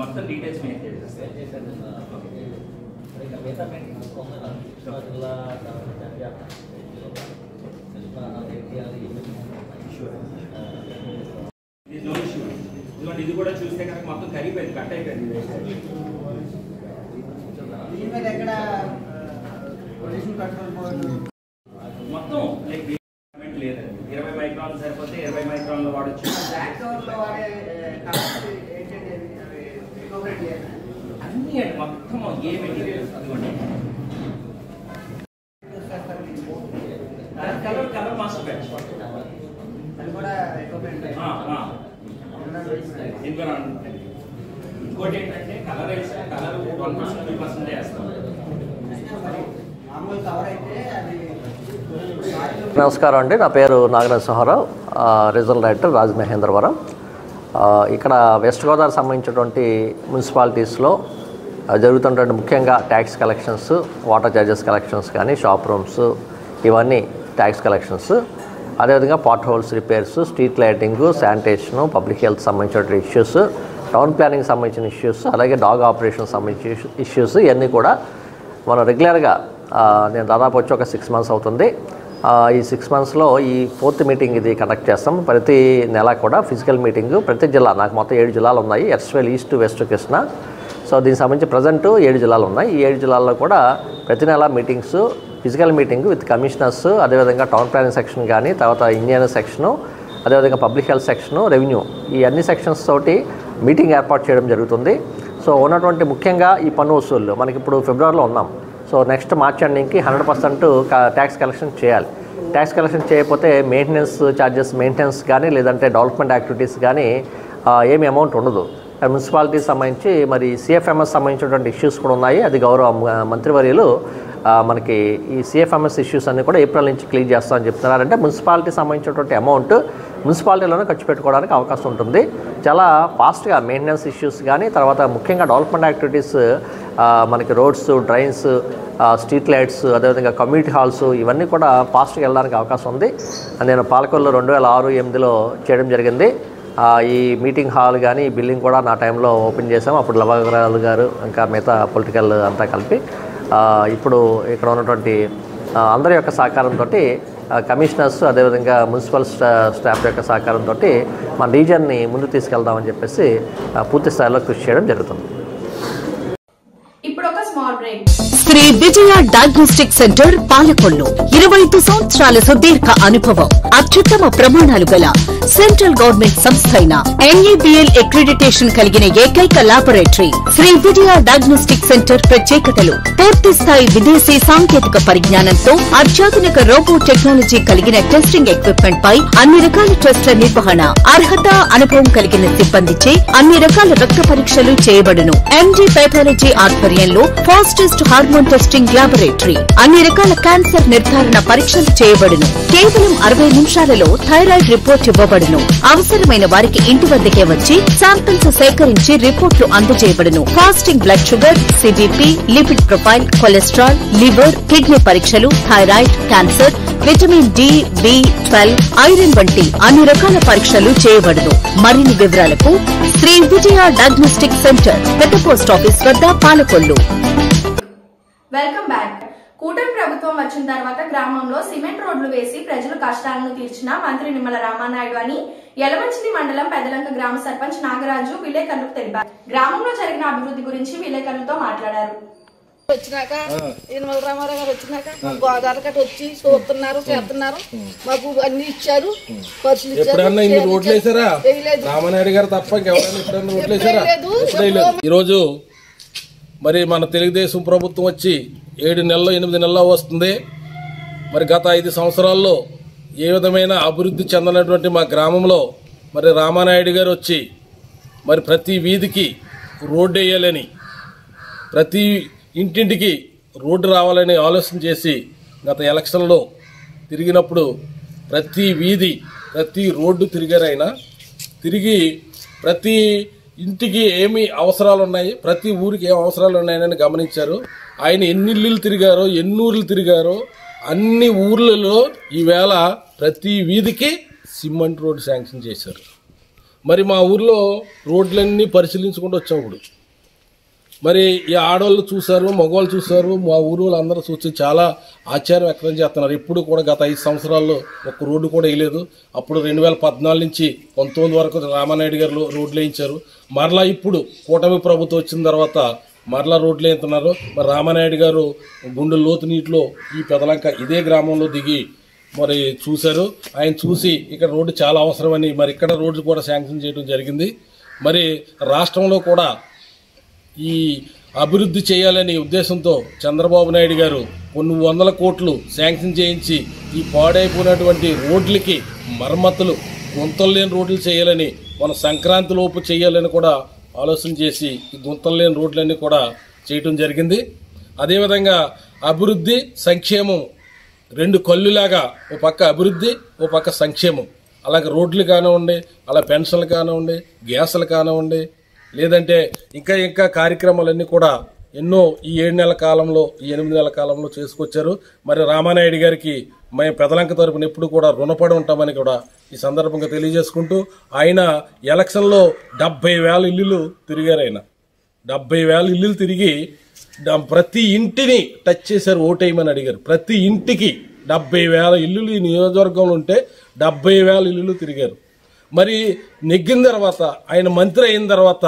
మొత్తం డీటెయిల్స్ ఇది కూడా చూస్తే కనుక మొత్తం కరిగిపోయింది, కట్ అయిపోయింది. మొత్తం లైక్ లేదండి, 20 మైక్రాన్లు సరిపోతే 20 మైక్రాన్లు వాడచ్చు. అన్ని మొత్తం ఏ మెటీరియల్ అదిగోండి. కలర్ కలర్ మాస్టర్ బ్యాచ్ ఇంకోటి ఏంటంటే కలర్ వేస్తే కలర్ 1% 3% వేస్తాం. నమస్కారం అండి, నా పేరు నాగనరసింహారావు, రీజనల్ డైరెక్టర్ రాజమహేంద్రవరం. ఇక్కడ వెస్ట్ గోదావరి సంబంధించినటువంటి మున్సిపాలిటీస్లో జరుగుతున్నటువంటి ముఖ్యంగా tax collections, water charges collections కానీ, షాప్ రూమ్స్, ఇవన్నీ ట్యాక్స్ కలెక్షన్స్. అదేవిధంగా pot holes repairs, street lighting, sanitation, public health సంబంధించిన ఇష్యూస్, టౌన్ ప్లానింగ్ సంబంధించిన ఇష్యూస్, అలాగే డాగ్ ఆపరేషన్ సంబంధించిన ఇష్యూస్, ఇవన్నీ కూడా మనం రెగ్యులర్గా నేను దాదాపు వచ్చి ఒక 6 months అవుతుంది. ఈ 6 monthsలో ఈ 4th మీటింగ్ ఇది కండక్ట్ చేస్తాం. ప్రతి నెల కూడా ఫిజికల్ మీటింగు ప్రతి జిల్లా, నాకు మొత్తం 7 జిల్లాలు ఉన్నాయి, ఎర్స్వేల్, ఈస్ట్, వెస్ట్, కృష్ణ. సో దీనికి సంబంధించి ప్రజెంట్ 7 జిల్లాలు ఉన్నాయి. ఈ 7 జిల్లాల్లో కూడా ప్రతి నెల meetings, physical meeting with commissioners, అదేవిధంగా టౌన్ ప్లానింగ్ సెక్షన్ కానీ, తర్వాత ఇంజనీరింగ్ సెక్షను, అదేవిధంగా పబ్లిక్ హెల్త్ సెక్షను, రెవెన్యూ, ఈ అన్ని సెక్షన్స్ తోటి మీటింగ్ ఏర్పాటు చేయడం జరుగుతుంది. సో ఉన్నటువంటి ముఖ్యంగా ఈ పన్ను వసూళ్ళు మనకి ఇప్పుడు ఫిబ్రవరిలో ఉన్నాం. సో నెక్స్ట్ మార్చ్ ఎండింగ్కి 100% ట్యాక్స్ కలెక్షన్ చేయాలి. ట్యాక్స్ కలెక్షన్ చేయకపోతే మెయింటెనెన్స్ ఛార్జెస్, మెయింటెనెన్స్ కానీ లేదంటే డెవలప్మెంట్ యాక్టివిటీస్ కానీ ఏమి అమౌంట్ ఉండదు. మున్సిపాలిటీ సంబంధించి మరి సిఎఫ్ఎంఎస్ సంబంధించినటువంటి ఇష్యూస్ కూడా ఉన్నాయి. అది గౌరవ మంత్రివర్యులు మనకి ఈ సిఎఫ్ఎంఎస్ ఇష్యూస్ అన్నీ కూడా ఏప్రిల్ నుంచి క్లియర్ చేస్తామని చెప్తున్నారు. అంటే మున్సిపాలిటీ సంబంధించినటువంటి అమౌంట్ మున్సిపాలిటీలోనే ఖర్చు పెట్టుకోవడానికి అవకాశం ఉంటుంది. చాలా ఫాస్ట్గా మెయింటెనెన్స్ ఇష్యూస్ కానీ, తర్వాత ముఖ్యంగా డెవలప్మెంట్ యాక్టివిటీస్, మనకి రోడ్స్, డ్రైన్స్, స్ట్రీట్ లైట్స్, అదేవిధంగా కమ్యూనిటీ హాల్స్, ఇవన్నీ కూడా ఫాస్ట్గా వెళ్ళడానికి అవకాశం ఉంది. నేను పాలకొల్లు 2006-08లో చేయడం జరిగింది. ఈ మీటింగ్ హాల్ కానీ, ఈ బిల్డింగ్ కూడా నా టైంలో ఓపెన్ చేసాం. అప్పుడు లవగరాలు గారు ఇంకా మిగతా పొలిటికల్ అంతా కలిపి ఇప్పుడు ఇక్కడ ఉన్నటువంటి అందరి యొక్క సహకారంతో, కమిషనర్స్, అదేవిధంగా మున్సిపల్ స్టాఫ్ యొక్క సహకారంతో మన రీజన్ని ముందుకు తీసుకెళ్దామని చెప్పేసి పూర్తి స్థాయిలో కృషి చేయడం జరుగుతుంది. ఇప్పుడు ఒక small break. Shri Vijaya diagnostic centre Palakollu 25 సంవత్సరాల సుదీర్ఘ అనుభవం, అత్యుత్తమ ప్రమాణాలు గల సెంట్రల్ గవర్నమెంట్ సంస్థ అయిన NABL అక్రిడిటేషన్ కలిగిన ఏకైక laboratory Shri Vijaya diagnostic centre. ప్రత్యేకతలు: పూర్తి స్థాయి విదేశీ సాంకేతిక పరిజ్ఞానంతో అత్యాధునిక రోబో టెక్నాలజీ కలిగిన టెస్టింగ్ ఎక్విప్మెంట్ పై అన్ని రకాల టెస్టుల నిర్వహణ, అర్హత, అనుభవం కలిగిన సిబ్బందిచే అన్ని రకాల రక్త పరీక్షలు చేయబడును. MD పైథాలజీ ఆధ్వర్యంలో ఫాస్టెస్ట్ హార్మోన్ టెస్టింగ్ లాబొరేటరీ, అన్ని రకాల క్యాన్సర్ నిర్ధారణ పరీక్షలు చేయబడును. కేవలం 60 నిమిషాలలో థైరాయిడ్ రిపోర్ట్ ఇవ్వబడును. చేయబడును. అవసరమైన వారికి ఇంటి వద్దకే వచ్చి శాంపిల్స్ సేకరించి రిపోర్టులు అందజేయబడును. Fasting blood sugar, CBP, lipid profile, cholesterol, liver, kidney పరీక్షలు, థైరాయిడ్, క్యాన్సర్, విటమిన్ డి, బి12, ఐరన్ వంటి అన్ని రకాల పరీక్షలు చేయబడును. మరిన్ని వివరాలకు శ్రీ విజయ డయాగ్నోస్టిక్ సెంటర్, పెద్ద పోస్ట్ ఆఫీస్ వద్ద, పాలకొల్లు. Welcome back. కూటమి ప్రభుత్వం వచ్చిన తర్వాత గ్రామంలో సిమెంట్ రోడ్లు వేసి ప్రజల కష్టాలను తీర్చిన మంత్రి నిమ్మల రామానాయుడు అని యలమంచిలి మండలం పెదలంక గ్రామ సర్పంచ్ నాగరాజు విలేకరులకు తెలిపారు. గ్రామంలో జరిగిన అభివృద్ధి గురించి విలేకరులతో మాట్లాడారు. వచ్చినాక నిమ్మల రామారావు గారు వచ్చినాక గోదావరి కట్ట వచ్చి చూస్తున్నారు, చేస్తున్నారు, మాకు అన్ని ఇచ్చారు, ఖర్చులు ఇచ్చారు. ఈరోజు మరి మన తెలుగుదేశం ప్రభుత్వం వచ్చి 7 నెలలు 8 నెలలు వస్తుంది. మరి గత 5 సంవత్సరాల్లో ఏ విధమైన అభివృద్ధి చెందినటువంటి మా గ్రామంలో మరి రామానాయుడు గారు వచ్చి మరి ప్రతి వీధికి రోడ్డు వేయాలని, ప్రతి ఇంటింటికి రోడ్డు రావాలని ఆలోచన చేసి గత ఎలక్షన్లో తిరిగినప్పుడు ప్రతి వీధి ప్రతి రోడ్డు తిరిగారు. ఆయన తిరిగి ప్రతి ఇంటికి ఏమి అవసరాలు ఉన్నాయి, ప్రతి ఊరికి ఏం అవసరాలు ఉన్నాయని గమనించారు. ఆయన ఎన్ని ఇళ్ళు తిరిగారో, ఎన్ని ఊర్లు తిరిగారో అన్ని ఊర్లలో ఈవేళ ప్రతి వీధికి సిమెంట్ రోడ్డు శాంక్షన్ చేశారు. మరి మా ఊర్లో రోడ్లన్నీ పరిశీలించుకుంటూ వచ్చాం. ఇప్పుడు మరి ఈ ఆడవాళ్ళు చూశారు, మగవాళ్ళు చూశారు, మా ఊరు వాళ్ళందరూ చూసి చాలా ఆశ్చర్యం వ్యక్తం చేస్తున్నారు. ఇప్పుడు కూడా గత 5 సంవత్సరాల్లో ఒక్క రోడ్డు కూడా వేయలేదు. అప్పుడు 2014 నుంచి 19 వరకు రామానాయుడు గారు రోడ్లు వేయించారు. మరలా ఇప్పుడు కూటమి ప్రభుత్వం వచ్చిన తర్వాత మరలా రోడ్లు వేస్తున్నారు. మరి రామానాయుడు గారు గుండె లోతు నీటిలో ఈ పెదలంక ఇదే గ్రామంలో దిగి మరి చూశారు. ఆయన చూసి ఇక్కడ రోడ్డు చాలా అవసరమని మరి ఇక్కడ రోడ్డు కూడా శాంక్షన్ చేయడం జరిగింది. మరి రాష్ట్రంలో కూడా ఈ అభివృద్ధి చేయాలనే ఉద్దేశంతో చంద్రబాబు నాయుడు గారు కొన్ని 100 కోట్లు శాంక్షన్ చేయించి ఈ పాడైపోయినటువంటి రోడ్లకి మరమ్మతులు, గుంతలు లేని రోడ్లు చేయాలని, మన సంక్రాంతి లోపు చేయాలని కూడా ఆలోచన చేసి ఈ గుంతలు లేని రోడ్లన్నీ కూడా చేయటం జరిగింది. అదేవిధంగా అభివృద్ధి సంక్షేమం 2 కళ్ళులాగా, ఓ పక్క అభివృద్ధి, ఓ పక్క సంక్షేమం. అలాగే రోడ్లు కానివ్వండి, అలా పెన్షన్లు కానివ్వండి, గ్యాసులు కానివ్వండి, లేదంటే ఇంకా కార్యక్రమాలన్నీ కూడా ఎన్నో ఈ 7 నెలల కాలంలో, ఈ 8 నెలల కాలంలో చేసుకొచ్చారు. మరి రామానాయుడు గారికి మేము పెదలంక తరపున ఎప్పుడు కూడా రుణపడి ఉంటామని కూడా ఈ సందర్భంగా తెలియజేసుకుంటూ, ఆయన ఎలక్షన్లో 70,000 ఇల్లులు తిరిగారు. ఆయన 70,000 ఇల్లులు తిరిగి ప్రతి ఇంటిని టచ్ చేశారు, ఓటేయమని అడిగారు. ప్రతి ఇంటికి 70,000 ఇల్లులు ఈ నియోజకవర్గంలో ఉంటే 70,000 ఇల్లులు తిరిగారు. మరి నెగ్గిన తర్వాత, ఆయన మంత్రి అయిన తర్వాత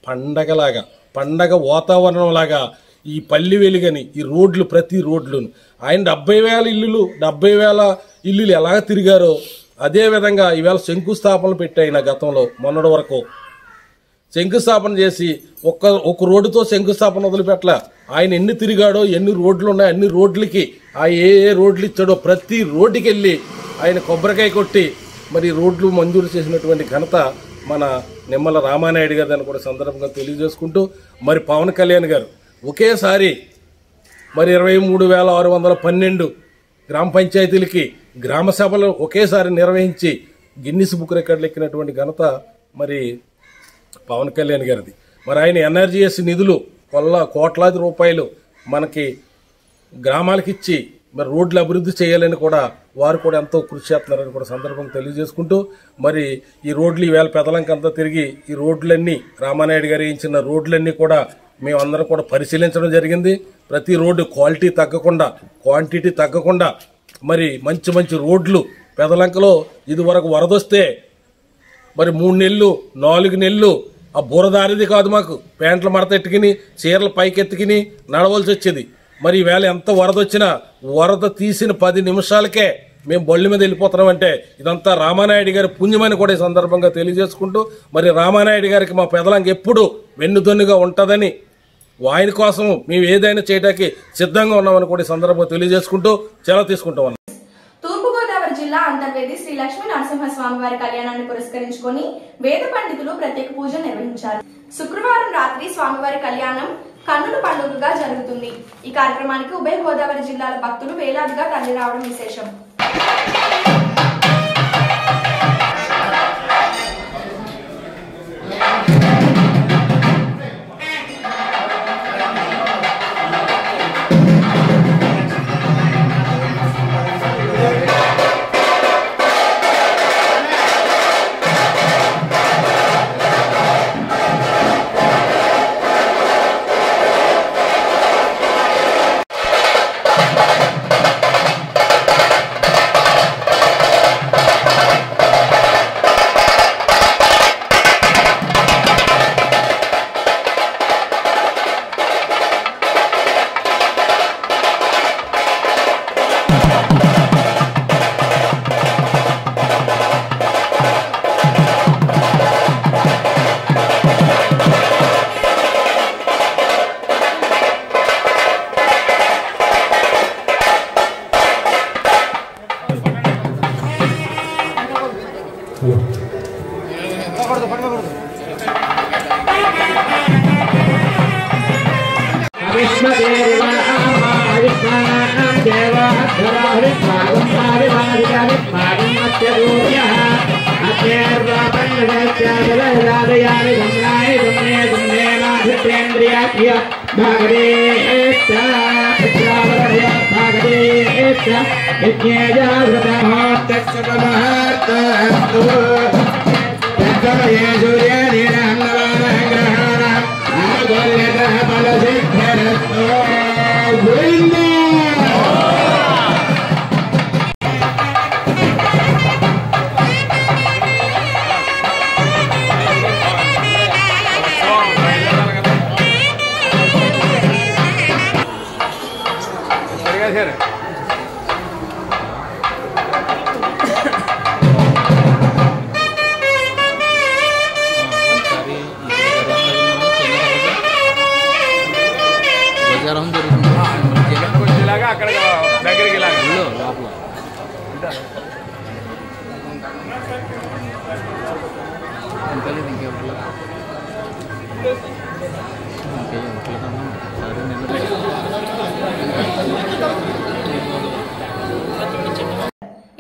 పండగలాగా, పండగ వాతావరణం లాగా ఈ పల్లి వెలుగని ఈ రోడ్లు, ప్రతి రోడ్లును ఆయన 70,000 ఇల్లులు 70,000 ఇల్లులు ఎలాగ తిరిగారో అదేవిధంగా ఈవేళ శంకుస్థాపనలు పెట్టాయి. నా గతంలో మొన్నటి వరకు శంకుస్థాపన చేసి ఒక రోడ్డుతో శంకుస్థాపన వదిలిపెట్టలే. ఆయన ఎన్ని తిరిగాడో, ఎన్ని రోడ్లు ఉన్నాయో అన్ని రోడ్లకి ఏ రోడ్లు ఇచ్చాడో ప్రతి రోడ్డుకి వెళ్ళి ఆయన కొబ్బరికాయ కొట్టి మరి రోడ్లు మంజూరు చేసినటువంటి ఘనత మన నిమ్మల రామానాయుడు గారు అని కూడా సందర్భంగా తెలియజేసుకుంటూ, మరి పవన్ కళ్యాణ్ గారు ఒకేసారి మరి 23,612 గ్రామ పంచాయతీలకి గ్రామ సభలు ఒకేసారి నిర్వహించి గిన్నిస్ బుక్ రికార్డులు ఎక్కినటువంటి ఘనత మరి పవన్ కళ్యాణ్ గారిది. మరి ఆయన ఎన్ఆర్జీఎస్ నిధులు కోట్లాది రూపాయలు మనకి గ్రామాలకు ఇచ్చి మరి రోడ్లు అభివృద్ధి చేయాలని కూడా వారు కూడా ఎంతో కృషి చేస్తున్నారని కూడా సందర్భంగా తెలియజేసుకుంటూ, మరి ఈ రోడ్లు ఈవేళ పెదలంకంతా తిరిగి ఈ రోడ్లన్నీ రామానాయుడు గారు వేయించిన రోడ్లన్నీ కూడా మేమందరం కూడా పరిశీలించడం జరిగింది. ప్రతి రోడ్డు క్వాలిటీ తగ్గకుండా, క్వాంటిటీ తగ్గకుండా మరి మంచి రోడ్లు పెదలంకలో ఇది వరకు వరదొస్తే మరి 3 నెలలు 4 నెలలు ఆ బురదారిది కాదు, మాకు ప్యాంట్లు మడతెట్టుకుని చీరలు పైకెత్తుకుని నడవలసి వచ్చేది. మరి ఈవేళ ఎంత వరద వచ్చినా వరద తీసిన 10 నిమిషాలకే మేము బళ్ళు మీద వెళ్ళిపోతున్నామంటే ఇదంతా రామానాయుడు గారి పుణ్యమని కూడా ఈ సందర్భంగా తెలియజేసుకుంటూ, మరి రామానాయుడు గారికి మా పెదలంక ఎప్పుడు వెన్నుదన్నుగా ఉంటుందని, ఆయన కోసం మేము ఏదైనా చేయడానికి సిద్ధంగా ఉన్నామని కూడా ఈ సందర్భంగా తెలియజేసుకుంటూ సెలవు తీసుకుంటాం. తూర్పుగోదావరి జిల్లా అంతర్వేది శ్రీ లక్ష్మీ నరసింహస్వామి వారి కళ్యాణాన్ని పురస్కరించుకొని వేద పండితులు ప్రత్యేక పూజలు నిర్వహించారు. శుక్రవారం రాత్రి స్వామివారి కళ్యాణం కన్నుల పండుగగా జరుగుతుంది. ఈ కార్యక్రమానికి ఉభయ గోదావరి జిల్లాల భక్తులు వేలాదిగా తరలి రావడం విశేషం.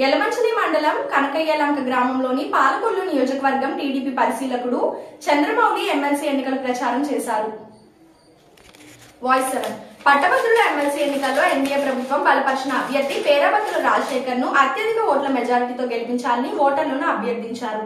యలమంచిలి మండలం కనకయ్యలంక గ్రామంలోని పాలకొల్లు నియోజకవర్గం టీడీపీ పరిశీలకుడు చంద్రమౌళి ఎమ్మెల్సీ ఎన్నికల ప్రచారం చేశారు. వాయిస్ 7 పట్టభద్రుల ఎమ్మెల్సీ ఎన్నికల్లో ఎన్డీఏ ప్రభుత్వం బలపరిచిన అభ్యర్థి పేరాబత్తుల రాజశేఖర్ ను అత్యధిక ఓట్ల మెజారిటీతో గెలిపించాలని ఓటర్లను అభ్యర్థించారు.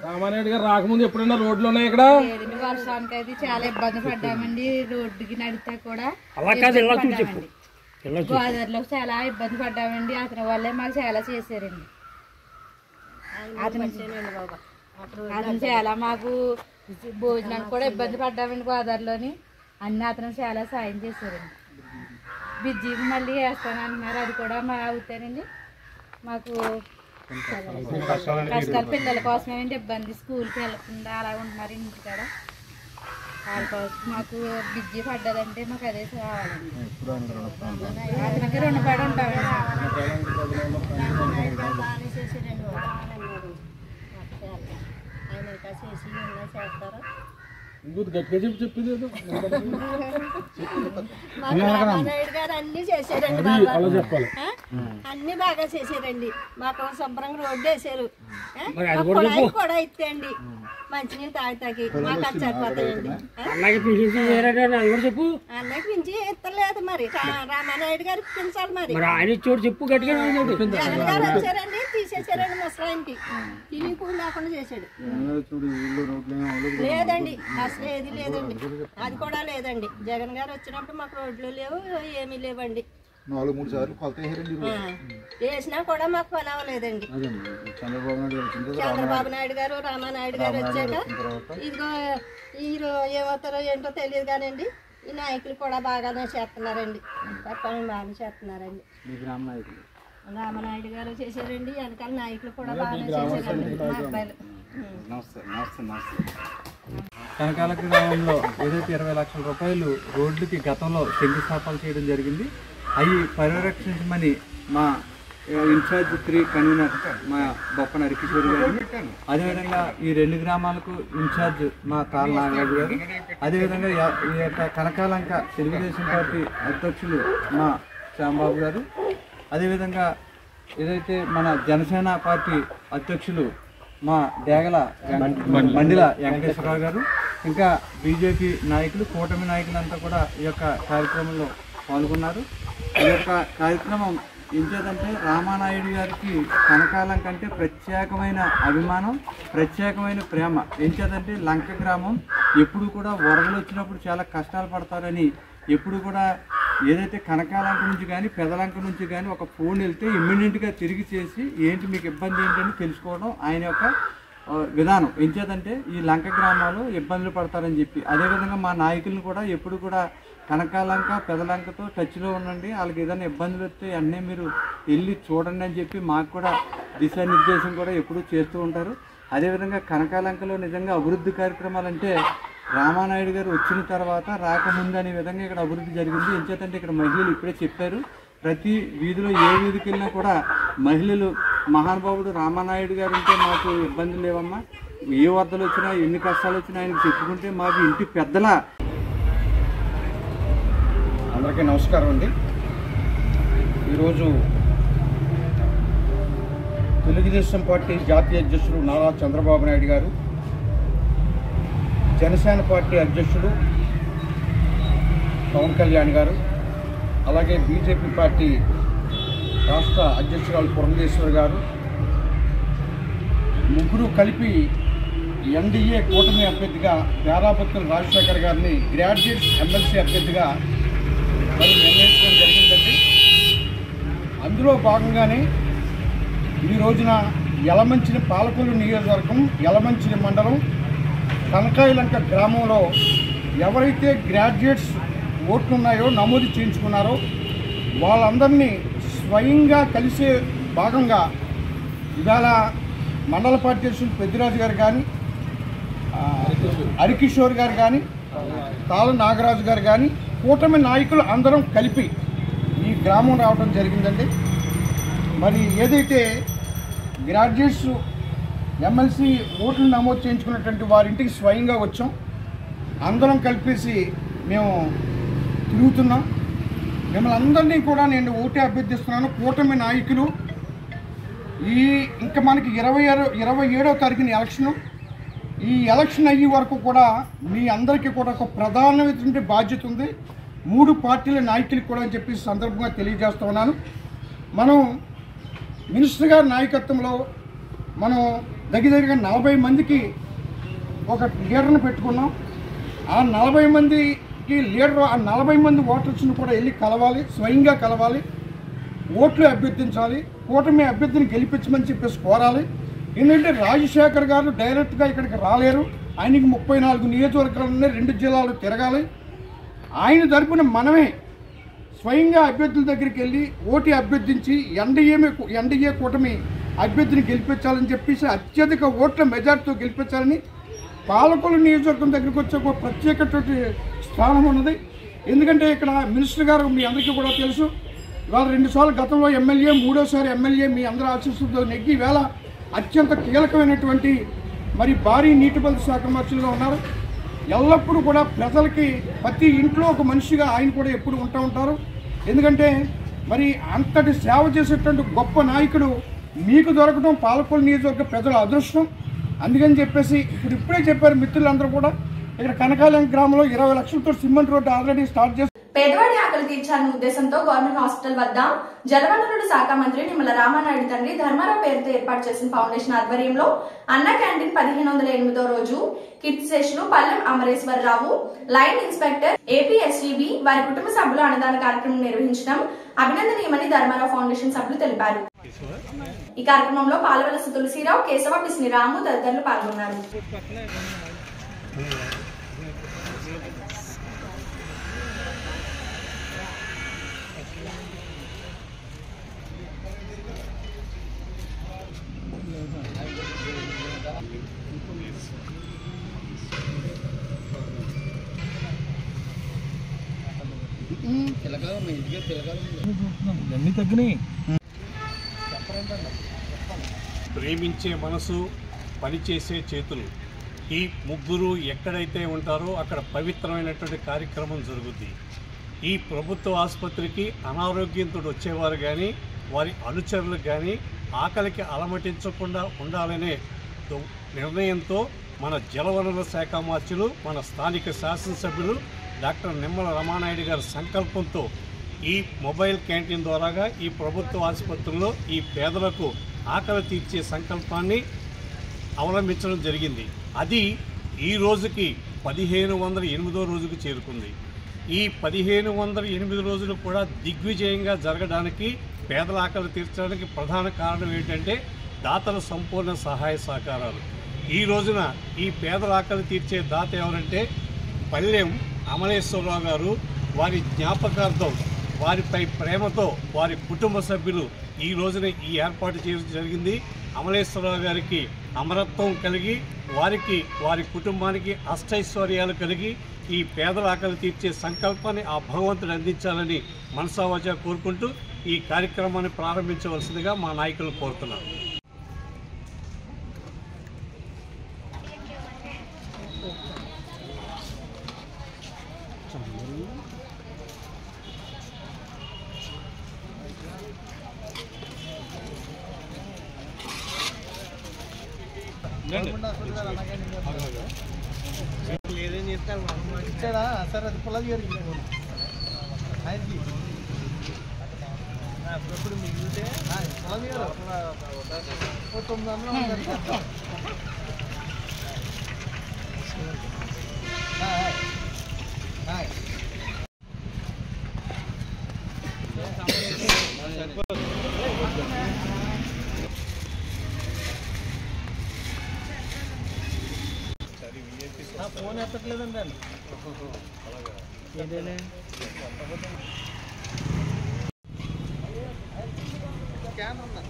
రామానాయుడు గారు రాకముందు ఎప్పుడైనా రోడ్లు ఉన్నాయి ఇక్కడ? వర్షానికి అయితే చాలా ఇబ్బంది పడ్డామండి. రోడ్డుకి నడితే కూడా గోదావరిలో చాలా ఇబ్బంది పడ్డామండి. అతని వల్లే మాకు చాలా చేశారండి. అతను చాలా మాకు భోజనానికి కూడా ఇబ్బంది పడ్డామండి గోదావరిలోని. అన్ని అతను చాలా సాయం చేశారండి. బిజ్జీకి మళ్ళీ వేస్తానంటున్నారు, అది కూడా మా అవుతానండి. మాకు కష్టాలు పిల్లల కోసమేంటి ఇబ్బంది, స్కూల్కి వెళ్ళకుండా అలా ఉంటున్నారు ఇంటికాడ. వాళ్ళ కోసం మాకు బిజ్జీ పడ్డదంటే మాకు అదే కావాలండి. అతనికి రుణపడి ఉంటామండి. రామానాయుడు గారు అన్ని చేశారండి బాబా, అన్ని బాగా చేశారండి. మాకు శుభ్రంగా రోడ్డు వేసారు, కూడా ఇస్తాండి. మంచినీళ్ళు తాగి మాకు సరిపోతాయండి. అన్నకి పింఛి ఇస్తలేదు మరి. రామానాయుడు గారు ఇప్పించాలి మరి. చెప్పు గట్టిగా జగన్ గారు వచ్చారండి, తీసేసారండి ముసలాయనకి. తిని పువ్వు లేకుండా చేశాడు. లేదండి, అసలు ఏది లేదండి, అది కూడా లేదండి. జగన్ గారు వచ్చినప్పుడు మాకు రోడ్లు లేవు, ఏమీ లేవండి. 4-3 సార్లు కొలత వేసినా కూడా మాకు పని అవ్వలేదండి. చంద్రబాబు నాయుడు గారు రామానాయుడు గారు వచ్చాక ఇదిగో వీరు ఏమవుతారో ఏంటో తెలియదు కానండి, ఈ నాయకులు కూడా బాగానే చేస్తున్నారండి. పని బాగానే చేస్తున్నారండి. రామానాయుడు గారు చేశారండి, వెనకాల నాయకులు కూడా బాగానే చేశారండి. మా అబ్బాయిలు కనకాల గ్రామంలో ఏదైతే 20 లక్షల రూపాయలు రోడ్లకి గతంలో శంకుస్థాపన చేయడం జరిగింది. అవి పరిరక్షించమని మా ఇన్ఛార్జ్ 3 కన్వీనర్ మా బొప్పన హరికిషోర్ గారు, అదేవిధంగా ఈ 2 గ్రామాలకు ఇన్ఛార్జ్ మా తాళ్ళ నాగరాజు గారు, అదేవిధంగా ఈ యొక్క కనకాలంక తెలుగుదేశం పార్టీ అధ్యక్షులు మా శ్యాంబాబు గారు, అదేవిధంగా ఏదైతే మన జనసేన పార్టీ అధ్యక్షులు మా డేగల మండిల వెంకటేశ్వరరావు గారు, ఇంకా బీజేపీ నాయకులు, కూటమి నాయకులంతా కూడా ఈ యొక్క కార్యక్రమంలో పాల్గొన్నారు. ఈ యొక్క కార్యక్రమం ఏంటంటే రామానాయుడు గారికి కనకాలం కంటే ప్రత్యేకమైన అభిమానం, ప్రత్యేకమైన ప్రేమ. ఏంటంటే లంక గ్రామం ఎప్పుడు కూడా వరదలు వచ్చినప్పుడు చాలా కష్టాలు పడతారని, ఎప్పుడు కూడా ఏదైతే కనకాలంక నుంచి కానీ పెదలంక నుంచి కానీ ఒక ఫోన్ వెళ్తే ఇమ్మీడియట్గా తిరిగి చేసి ఏంటి మీకు ఇబ్బంది ఏంటని తెలుసుకోవడం ఆయన యొక్క విధానం ఎంచేతంటే ఈ లంక గ్రామాలు ఇబ్బందులు పడతారని చెప్పి. అదేవిధంగా మా నాయకులను కూడా ఎప్పుడు కూడా కనకాలంక పెదలంకతో టచ్లో ఉండండి, వాళ్ళకి ఏదైనా ఇబ్బందులు వస్తే అన్నీ మీరు వెళ్ళి చూడండి అని చెప్పి మాకు కూడా దిశానిర్దేశం కూడా ఎప్పుడూ చేస్తూ ఉంటారు. అదేవిధంగా కనకాలంకలో నిజంగా అభివృద్ధి కార్యక్రమాలు అంటే రామానాయుడు గారు వచ్చిన తర్వాత రాకముందు అనే విధంగా ఇక్కడ అభివృద్ధి జరిగింది. ఎంచేతంటే ఇక్కడ మహిళలు ఇప్పుడే చెప్పారు, ప్రతి వీధిలో ఏ వీధికి వెళ్ళినా కూడా మహిళలు మహానుభావుడు రామానాయుడు గారు ఉంటే మాకు ఇబ్బందులు లేవమ్మా, ఏ వరదలు వచ్చినా ఎన్ని కష్టాలు వచ్చినా ఆయనకు చెప్పుకుంటే మాకు ఇంటి పెద్దల. అందరికీ నమస్కారం అండి. ఈరోజు తెలుగుదేశం పార్టీ జాతీయ అధ్యక్షుడు నారా చంద్రబాబు నాయుడు గారు, జనసేన పార్టీ అధ్యక్షుడు పవన్ కళ్యాణ్ గారు, అలాగే బీజేపీ పార్టీ రాష్ట్ర అధ్యక్షురాలు పురంధేశ్వరి గారు ముగ్గురు కలిపి ఎన్డీఏ కూటమి అభ్యర్థిగా పేరాపత్తుల రాజశేఖర్ గారిని గ్రాడ్యుయేట్స్ ఎమ్మెల్సీ అభ్యర్థిగా మరి నిర్ణయించడం జరిగిందండి. అందులో భాగంగానే ఈ రోజున యలమంచిలి పాలకొల్లు నియోజకవర్గం యలమంచిలి మండలం కనకాయలంక గ్రామంలో ఎవరైతే గ్రాడ్యుయేట్స్ ఓట్లు ఉన్నాయో నమోదు చేయించుకున్నారో వాళ్ళందరినీ స్వయంగా కలిసే భాగంగా ఇవాళ మండల పార్టీ అధ్యక్షులు పెద్దిరాజు గారు కానీ, హరికిషోర్ గారు కానీ, తాళ నాగరాజు గారు కానీ, కూటమి నాయకులు అందరం కలిపి ఈ గ్రామం రావడం జరిగిందండి. మరి ఏదైతే గ్రాడ్యుయేట్స్ ఎమ్మెల్సీ ఓట్లు నమోదు చేయించుకున్నటువంటి వారింటికి స్వయంగా వచ్చాం, అందరం కలిపేసి మేము తిరుగుతున్నాం. మిమ్మల్ని అందరినీ కూడా నేను ఓటే అభ్యర్థిస్తున్నాను. కూటమి నాయకులు ఇంకా మనకి 27వ తారీఖున ఎలక్షను. ఈ ఎలక్షన్ అయ్యే వరకు కూడా మీ అందరికీ కూడా ఒక ప్రధానమైనటువంటి బాధ్యత ఉంది, 3 పార్టీల నాయకులకు కూడా అని చెప్పి సందర్భంగా తెలియజేస్తూ ఉన్నాను. మనం మినిస్టర్ గారి నాయకత్వంలో మనం దగ్గరగా 40 మందికి ఒక లీడర్ని పెట్టుకున్నాం. ఆ 40 మందికి లీడర్, ఆ 40 మంది ఓటర్స్ని కూడా వెళ్ళి కలవాలి, స్వయంగా కలవాలి, ఓట్లు అభ్యర్థించాలి, కూటమి అభ్యర్థిని గెలిపించమని చెప్పేసి కోరాలి. ఎందుకంటే రాజశేఖర్ గారు డైరెక్ట్గా ఇక్కడికి రాలేరు, ఆయనకి 34 నియోజకవర్గాలనే 2 జిల్లాలు తిరగాలి. ఆయన తరపున మనమే స్వయంగా అభ్యర్థుల దగ్గరికి వెళ్ళి ఓటు అభ్యర్థించి ఎన్డీఏ కూటమి అభ్యర్థిని గెలిపించాలని చెప్పేసి అత్యధిక ఓట్ల మెజార్టీతో గెలిపించాలని పాలకొల్లు నియోజకవర్గం దగ్గరికి వచ్చే ఒక ప్రత్యేకటువంటి స్థానం ఉన్నది. ఎందుకంటే ఇక్కడ మినిస్టర్ గారు మీ అందరికీ కూడా తెలుసు, ఇవాళ 2 సార్లు గతంలో ఎమ్మెల్యే, 3వసారి ఎమ్మెల్యే మీ అందరూ ఆశీస్సులతో నెగ్గి ఈవేళ అత్యంత కీలకమైనటువంటి మరి భారీ నీటిపారుదల శాఖ మంత్రులుగా ఉన్నారు. ఎల్లప్పుడూ కూడా ప్రజలకి ప్రతి ఇంట్లో ఒక మనిషిగా ఆయన కూడా ఎప్పుడు ఉంటూ ఉంటారు. ఎందుకంటే మరి అంతటి సేవ చేసేటువంటి గొప్ప నాయకుడు మీకు దొరకడం పాలకొల్లు నియోజకవర్గ ప్రజల అదృష్టం. అందుకని చెప్పేసి ఇప్పుడే చెప్పారు మిత్రులందరూ కూడా, ఇక్కడ కనకాలంక గ్రామంలో 20 లక్షలతో సిమెంట్ రోడ్డు ఆల్రెడీ స్టార్ట్ చేసి పేదవాడి ఆకలి తీర్చాలనే ఉద్దేశంతో గవర్నమెంట్ హాస్పిటల్ వద్ద జలవనరుల శాఖ మంత్రి నిమ్మల రామానాయుడు తండ్రి ధర్మారావు పేరుతో ఏర్పాటు చేసిన ఫౌండేషన్ ఆధ్వర్యంలో అన్న క్యాంటీన్ 1508వ రోజు కీర్తిశేషులు పల్లెం అమరేశ్వరరావు, లైన్ ఇన్స్పెక్టర్ ఏపీఎస్జీబీ వారి కుటుంబ సభ్యులు అన్నదాన కార్యక్రమం నిర్వహించడం అభినందనీయమని ధర్మారావు ఫౌండేషన్ సభ్యులు తెలిపారు. ఈ కార్యక్రమంలో పాలవలస తులసిరావు, కేశవ పిసిని రాము తదితరులు పాల్గొన్నారు. ప్రేమించే మనసు, పనిచేసే చేతులు, ఈ ముగ్గురు ఎక్కడైతే ఉంటారో అక్కడ పవిత్రమైనటువంటి కార్యక్రమం జరుగుద్ది. ఈ ప్రభుత్వ ఆసుపత్రికి అనారోగ్యంతో వచ్చేవారు కానీ వారి అనుచరులకు కానీ ఆకలికి అలమటించకుండా ఉండాలనే నిర్ణయంతో మన జలవనరుల శాఖ మంత్రులు, మన స్థానిక శాసనసభ్యులు డాక్టర్ నిమ్మల రామానాయుడు గారి సంకల్పంతో ఈ మొబైల్ క్యాంటీన్ ద్వారాగా ఈ ప్రభుత్వ ఆసుపత్రుల్లో ఈ పేదలకు ఆకలి తీర్చే సంకల్పాన్ని అవలంబించడం జరిగింది. అది ఈ రోజుకి 1508వ రోజుకు చేరుకుంది. ఈ 1508 రోజులు కూడా దిగ్విజయంగా జరగడానికి, పేదల ఆకలి తీర్చడానికి ప్రధాన కారణం ఏంటంటే దాతల సంపూర్ణ సహాయ సహకారాలు. ఈ రోజున ఈ పేదల ఆకలి తీర్చే దాత ఎవరంటే పల్లెం అమలేశ్వరరావు గారు. వారి జ్ఞాపకార్థం, వారిపై ప్రేమతో వారి కుటుంబ సభ్యులు ఈ రోజున ఈ ఏర్పాటు చేయడం జరిగింది. అమలేశ్వరరావు గారికి అమరత్వం కలిగి, వారికి వారి కుటుంబానికి అష్టైశ్వర్యాలు కలిగి ఈ పేదల ఆకలి తీర్చే సంకల్పాన్ని ఆ భగవంతుడు అందించాలని మనసావాచా కోరుకుంటూ ఈ కార్యక్రమాన్ని ప్రారంభించవలసిందిగా మా నాయకులు కోరుతున్నారు. ఇచ్చాడా సార్? అది పొలం జరిగింది ఆయనకి అప్పుడప్పుడు మిగిలితే పొలం గారు 900 ఫోన్ ఎత్తట్లేదండి అండి. ఏదేలే క్యాన్ ఉందా?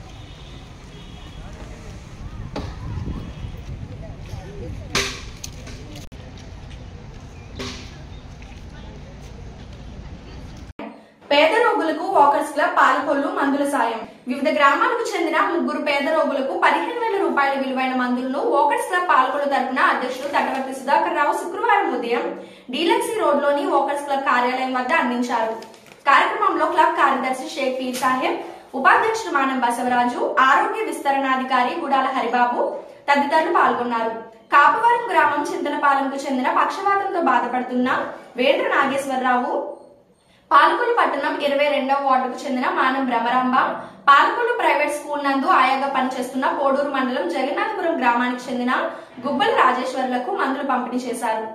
పేద రోగులకు వాకర్స్ క్లబ్ పాలకొల్లు మందుల సాయం. వివిధ గ్రామాలకు చెందిన 3 పేద రోగులకు 15,000 రూపాయల విలువైన మందులను వాకర్స్ క్లబ్ పాలకొల్లు తరపున అధ్యక్షుడు తటవర్తి సుధాకర్ రావు శుక్రవారం ఉదయం డీలక్సీ రోడ్ లోని వాకర్స్ క్లబ్ కార్యాలయం వద్ద అందించారు. కార్యక్రమంలో క్లబ్ కార్యదర్శి షేక్ పీర్ సాహెబ్, ఉపాధ్యక్షుడు మానం బసవరాజు, ఆరోగ్య విస్తరణాధికారి గుడాల హరిబాబు తదితరులు పాల్గొన్నారు. కాపవరం గ్రామం చింతలపాలెంకు చెందిన పక్షవాతంతో బాధపడుతున్న వేంద్ర నాగేశ్వరరావు, పాలకొల్లు పట్టణం 22వ వార్డుకు చెందిన మానం బ్రహ్మరాంబ, పాలకొల్లు ప్రైవేట్ స్కూల్ నందు ఆయాగా పనిచేస్తున్న కోడూరు మండలం జగన్నాథపురం గ్రామానికి చెందిన గుబ్బల రాజేశ్వర్లకు మందులు పంపిణీ చేశారు.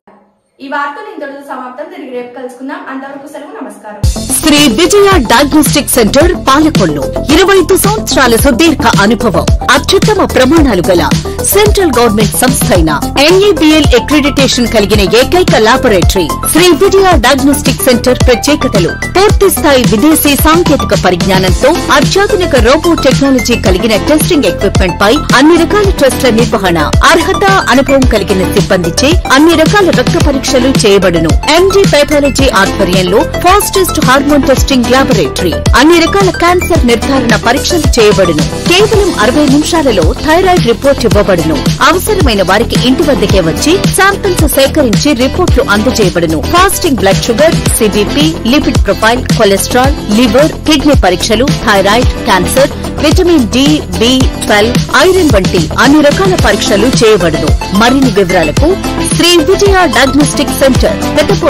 ఈ వార్తలు ఇంతటితో సమాప్తం. తిరిగి రేపు కలుసుకుందాం. అంతవరకు సెలవు. నమస్కారం. శ్రీ విజయ డయాగ్నోస్టిక్ సెంటర్ పాలకొల్లు 25 సంవత్సరాల సుదీర్ఘ అనుభవం, అత్యుత్తమ ప్రమాణాలు గల సెంట్రల్ గవర్నమెంట్ సంస్థ అయిన NABL అక్రిడిటేషన్ కలిగిన ఏకైక laboratory Shri Vijaya diagnostic centre. ప్రత్యేకతలు: పూర్తి స్థాయి విదేశీ సాంకేతిక పరిజ్ఞానంతో అత్యాధునిక రోబో టెక్నాలజీ కలిగిన టెస్టింగ్ ఎక్విప్మెంట్ పై అన్ని రకాల టెస్టుల నిర్వహణ, అర్హత, అనుభవం కలిగిన సిబ్బందిచే అన్ని రకాల రక్త పరీక్షలు చేయబడును. MD పైథాలజీ ఆధ్వర్యంలో ఫాస్టెస్ట్ హార్మోన్ టెస్టింగ్ లాబొరేటరీ, అన్ని రకాల క్యాన్సర్ నిర్ధారణ పరీక్షలు చేయబడును. కేవలం 60 నిమిషాలలో థైరాయిడ్ రిపోర్ట్ ఇవ్వబడును. అవసరమైన వారికి ఇంటి వద్దకే వచ్చి శాంపిల్స్ సేకరించి రిపోర్టులు అందజేయబడును. Fasting blood sugar, CBP, lipid profile, cholesterol, liver, kidney పరీక్షలు, thyroid, cancer, vitamin D, B12, iron వంటి అన్ని రకాల పరీక్షలు చేయబడును. మరిన్ని వివరాలకు శ్రీ విజయ డయాగ్నోస్టిక్ సెంటర్,